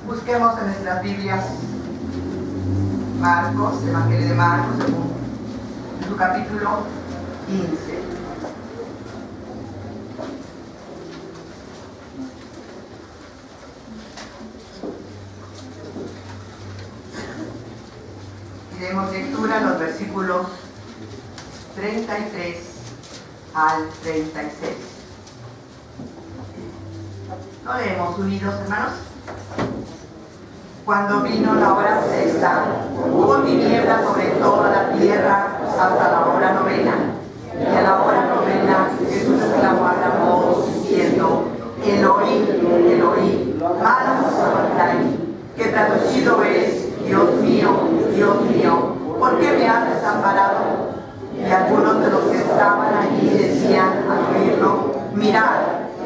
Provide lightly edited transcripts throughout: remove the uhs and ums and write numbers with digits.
Busquemos en nuestras Biblias Marcos, Evangelio de Marcos, en su capítulo 15. Y demos lectura a los versículos 33 al 36. ¿Lo leemos unidos, hermanos? Cuando vino la hora sexta, hubo tinieblas sobre toda la tierra hasta la hora novena. Y a la hora novena Jesús exclamó a gran voz diciendo: Eloí, Eloí, lama sabactani, que traducido es: Dios mío, ¿por qué me has desamparado? Y algunos de los que estaban allí decían al oírlo: mirad,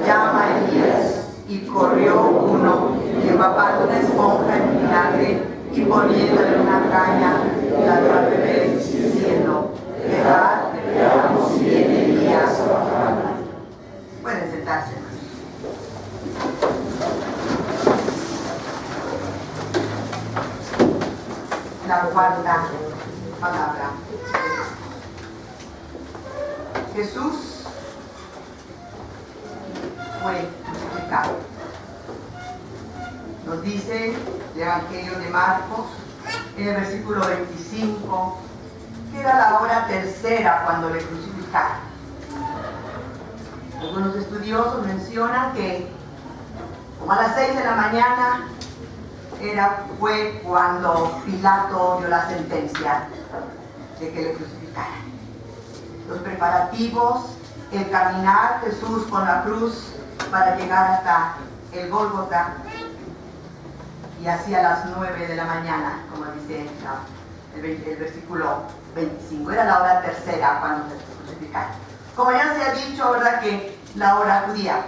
llama a Elías. Y corrió uno, y empapando una esponja en vinagre y poniéndole una caña, la dio a beber, diciendo: dejad que veamos si viene Elías a bajar. Pueden sentarse, hermanos. La cuarta palabra. Jesús fue crucificado. Nos dice el Evangelio de Marcos, en el versículo 25, que era la hora tercera cuando le crucificaron. Algunos estudiosos mencionan que como a las 6 de la mañana fue cuando Pilato dio la sentencia de que le crucificaran. Los preparativos, el caminar Jesús con la cruz para llegar hasta el Gólgota, y hacia las 9 de la mañana, como dice el versículo 25, era la hora tercera cuando se crucificaron. Como ya se ha dicho, ¿verdad?, que la hora judía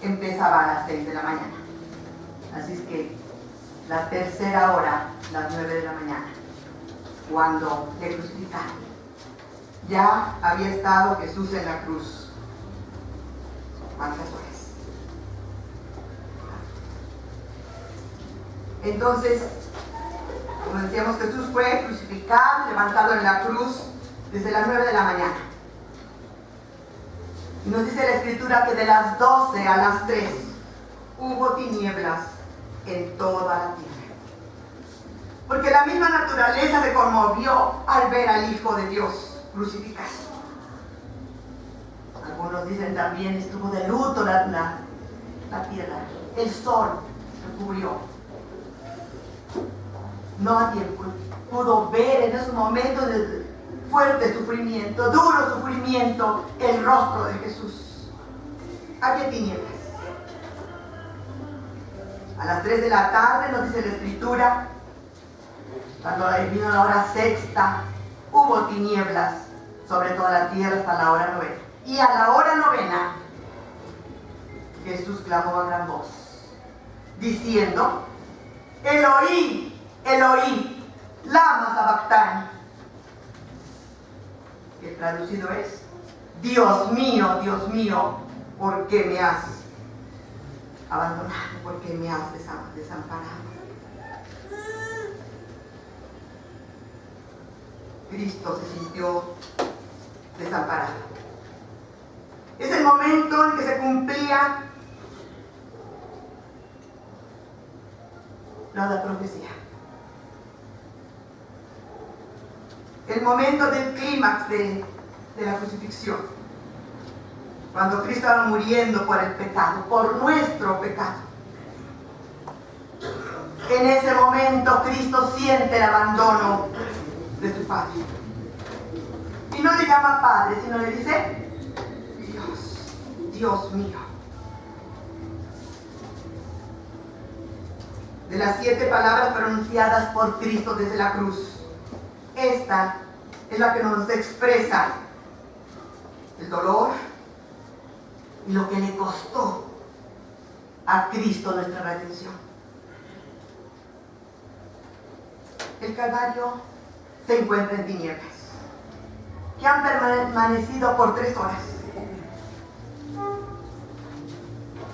empezaba a las 6 de la mañana. Así es que la tercera hora, las 9 de la mañana, cuando le crucificaron. Ya había estado Jesús en la cruz. ¿Cuántas horas? Entonces, como decíamos, Jesús fue crucificado, levantado en la cruz desde las 9 de la mañana. Y nos dice la Escritura que de las 12 a las 3 hubo tinieblas en toda la tierra. Porque la misma naturaleza se conmovió al ver al Hijo de Dios crucificado. Algunos dicen también estuvo de luto la tierra. El sol se cubrió. Nadie pudo ver en esos momentos de fuerte sufrimiento, duro sufrimiento, el rostro de Jesús. Había tinieblas. A las 3 de la tarde, nos dice la Escritura, cuando vino la hora sexta, hubo tinieblas sobre toda la tierra hasta la hora novena. Y a la hora novena, Jesús clamó a gran voz, diciendo: Eloí, Eloí, lama sabactani, que traducido es: Dios mío, ¿por qué me has abandonado? ¿Por qué me has desamparado? Cristo se sintió desamparado. Es el momento en que se cumplía la profecía. El momento del clímax de la crucifixión. Cuando Cristo estaba muriendo por el pecado, por nuestro pecado. En ese momento Cristo siente el abandono de su Padre. Y no le llama Padre, sino le dice: Dios mío. De las 7 palabras pronunciadas por Cristo desde la cruz, esta es la que nos expresa el dolor y lo que le costó a Cristo nuestra redención. El Calvario se encuentra en tinieblas, que han permanecido por 3 horas.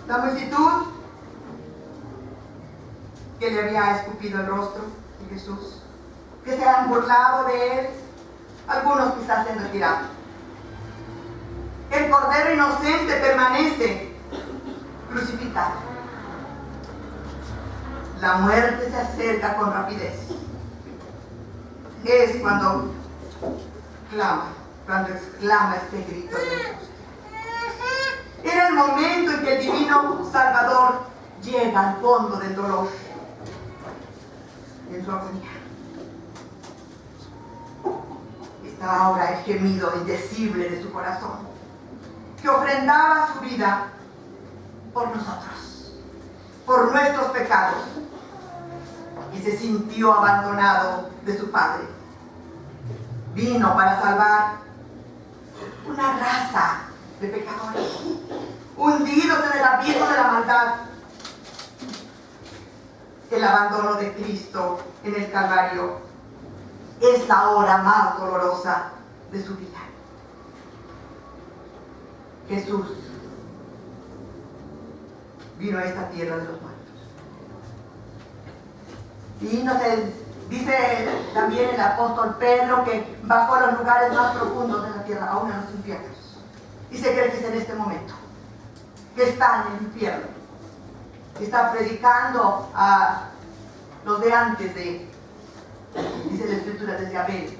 La multitud que le había escupido el rostro de Jesús, que se han burlado de él, algunos quizás se han retirado. El Cordero inocente permanece crucificado. La muerte se acerca con rapidez. Es cuando exclama este grito de angustia. Era el momento en que el divino Salvador llega al fondo del dolor en su agonía. Está ahora el gemido indecible de su corazón, que ofrendaba su vida por nosotros, por nuestros pecados, y se sintió abandonado de su Padre. Vino para salvar una raza de pecadores, hundidos en el abismo de la maldad. El abandono de Cristo en el Calvario es la hora más dolorosa de su vida. Jesús vino a esta tierra de los muertos. Y dice también el apóstol Pedro que bajó a los lugares más profundos de la tierra, aún en los infiernos. Y se cree que es en este momento, que está en el infierno, que está predicando a los de antes de, dice la Escritura, desde Abel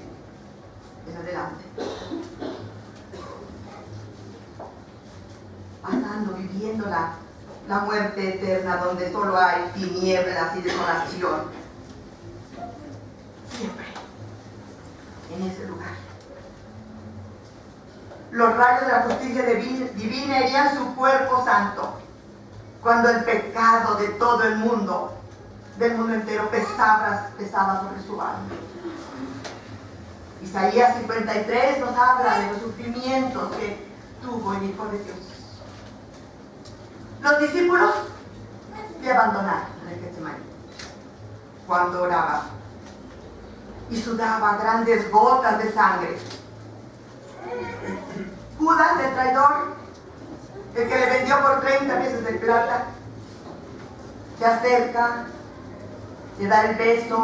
en adelante. Pasando, viviendo la muerte eterna, donde solo hay tinieblas y desolación. Siempre en ese lugar. Los rayos de la justicia divina herían su cuerpo santo, cuando el pecado de todo el mundo, del mundo entero, pesaba sobre su alma. Isaías 53 nos habla de los sufrimientos que tuvo el Hijo de Dios. Los discípulos le abandonaron en el Getsemaní cuando oraba y sudaba grandes gotas de sangre. Judas, el traidor, el que le vendió por 30 piezas de plata, se acerca, le da el beso,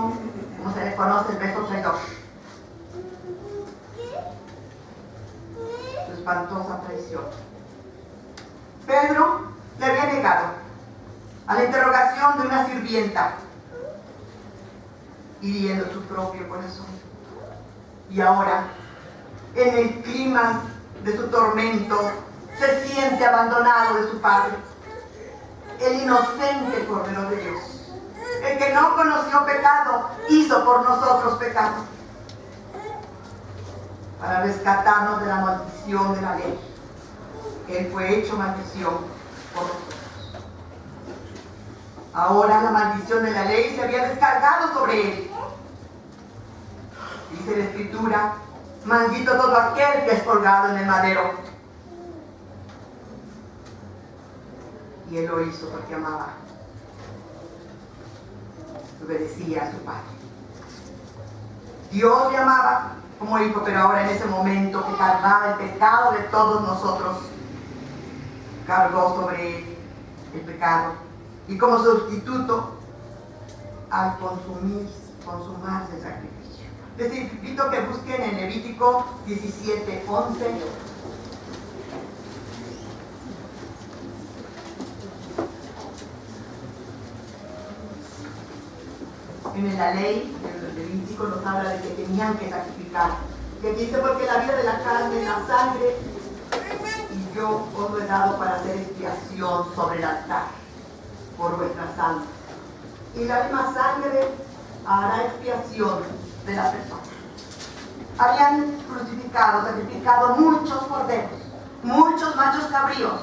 como se le conoce, el beso traidor. Su espantosa traición. Pedro le había negado a la interrogación de una sirvienta, hiriendo su propio corazón. Y ahora, en el clima de su tormento, se siente abandonado de su Padre. El inocente Cordero de Dios, el que no conoció pecado, hizo por nosotros pecado, para rescatarnos de la maldición de la ley. Él fue hecho maldición por nosotros. Ahora la maldición de la ley se había descargado sobre él. Dice la Escritura: maldito todo aquel que es colgado en el madero. Y él lo hizo porque amaba, obedecía a su Padre. Dios le amaba como hijo, pero ahora en ese momento que cargaba el pecado de todos nosotros, cargó sobre él el pecado. Y como sustituto, al consumarse el sacrificio. Les invito a que busquen en Levítico 17:11. En la ley, en el Levítico nos habla de que tenían que sacrificar. Que dice: porque la vida de la carne es la sangre, y yo os lo he dado para hacer expiación sobre el altar por vuestras almas. Y la misma sangre hará expiación de la persona. Habían crucificado, sacrificado muchos corderos, muchos machos cabríos,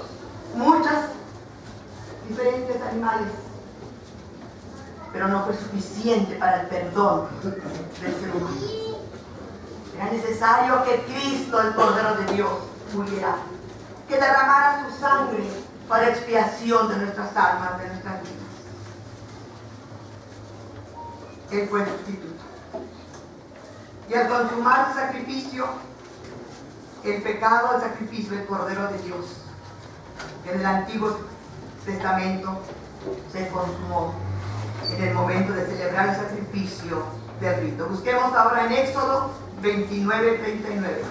muchos diferentes animales, pero no fue suficiente para el perdón del ser humano. Era necesario que Cristo, el Cordero de Dios, muriera, que derramara su sangre para expiación de nuestras almas, de nuestras vidas. Él fue el sustituto. Y al consumar el sacrificio, el pecado, el sacrificio del Cordero de Dios, que en el Antiguo Testamento se consumó en el momento será el sacrificio del rito. Busquemos ahora en Éxodo 29:39.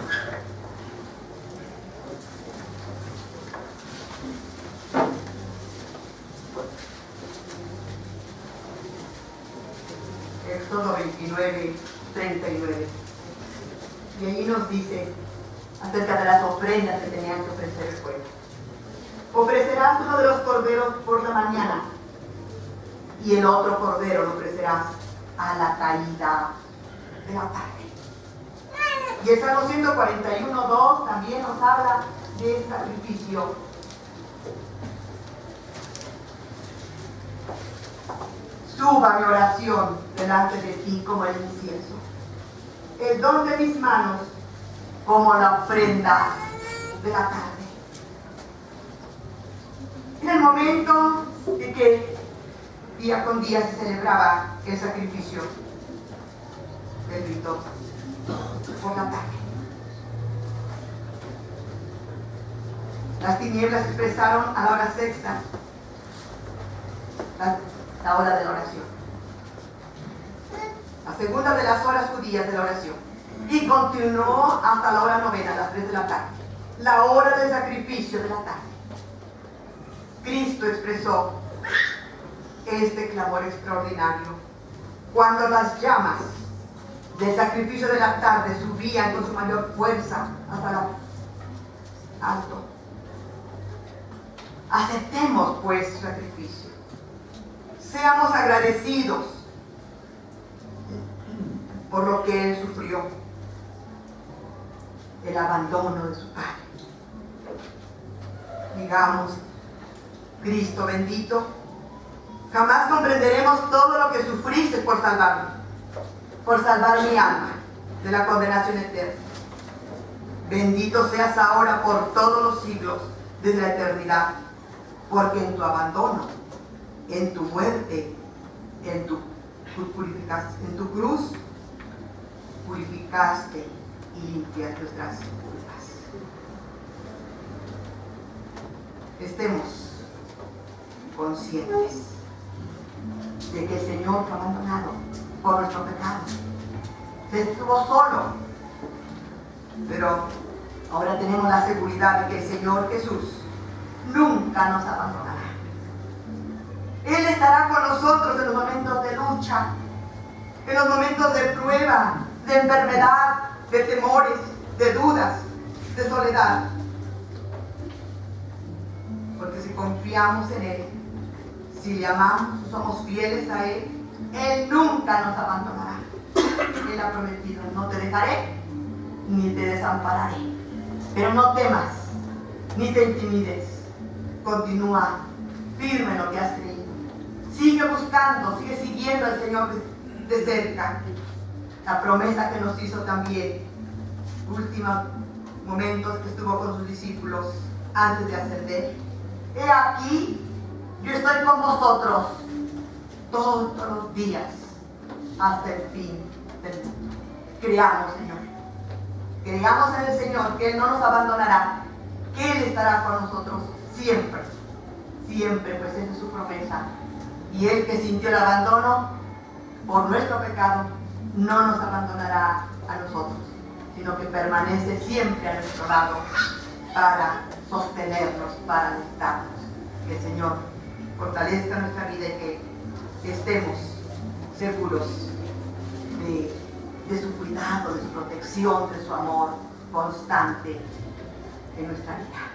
Éxodo 29:39. Y ahí nos dice acerca de las ofrendas que tenían que ofrecer el pueblo. Ofrecerás uno de los corderos por la mañana y el otro cordero lo ofrecerás a la caída de la tarde. Y el Salmo 141:2 también nos habla de sacrificio. Suba mi oración delante de ti como el incienso, el don de mis manos como la ofrenda de la tarde. En el momento de que día con día se celebraba el sacrificio del rito por la tarde, las tinieblas expresaron a la hora sexta la hora de la oración, la segunda de las horas judías de la oración, y continuó hasta la hora novena, a las 3 de la tarde, la hora del sacrificio de la tarde. Cristo expresó este clamor extraordinario cuando las llamas del sacrificio de la tarde subían con su mayor fuerza hasta lo alto. Aceptemos pues su sacrificio. Seamos agradecidos por lo que Él sufrió, el abandono de su Padre. Digamos: Cristo bendito, jamás comprenderemos todo lo que sufriste por salvarme, por salvar mi alma de la condenación eterna. Bendito seas ahora por todos los siglos, desde la eternidad, porque en tu abandono, en tu muerte, en tu cruz, purificaste y limpiaste nuestras culpas. Estemos conscientes de que el Señor fue abandonado por nuestro pecado. Se estuvo solo, pero ahora tenemos la seguridad de que el Señor Jesús nunca nos abandonará. Él estará con nosotros en los momentos de lucha, en los momentos de prueba, de enfermedad, de temores, de dudas, de soledad. Porque si confiamos en Él, si le amamos, somos fieles a Él, Él nunca nos abandonará. Él ha prometido: no te dejaré ni te desampararé. Pero no temas, ni te intimides. Continúa firme en lo que has creído. Sigue buscando, sigue siguiendo al Señor de cerca. La promesa que nos hizo también, últimos momentos que estuvo con sus discípulos antes de ascender: he aquí, yo estoy con vosotros todos los días hasta el fin del mundo. Creamos, Señor. Creamos en el Señor, que Él no nos abandonará, que Él estará con nosotros siempre, siempre, pues esa es su promesa. Y Él, que sintió el abandono por nuestro pecado, no nos abandonará a nosotros, sino que permanece siempre a nuestro lado para sostenernos, para alentarnos. Que el Señor fortalezca nuestra vida y que estemos seguros de su cuidado, de su protección, de su amor constante en nuestra vida.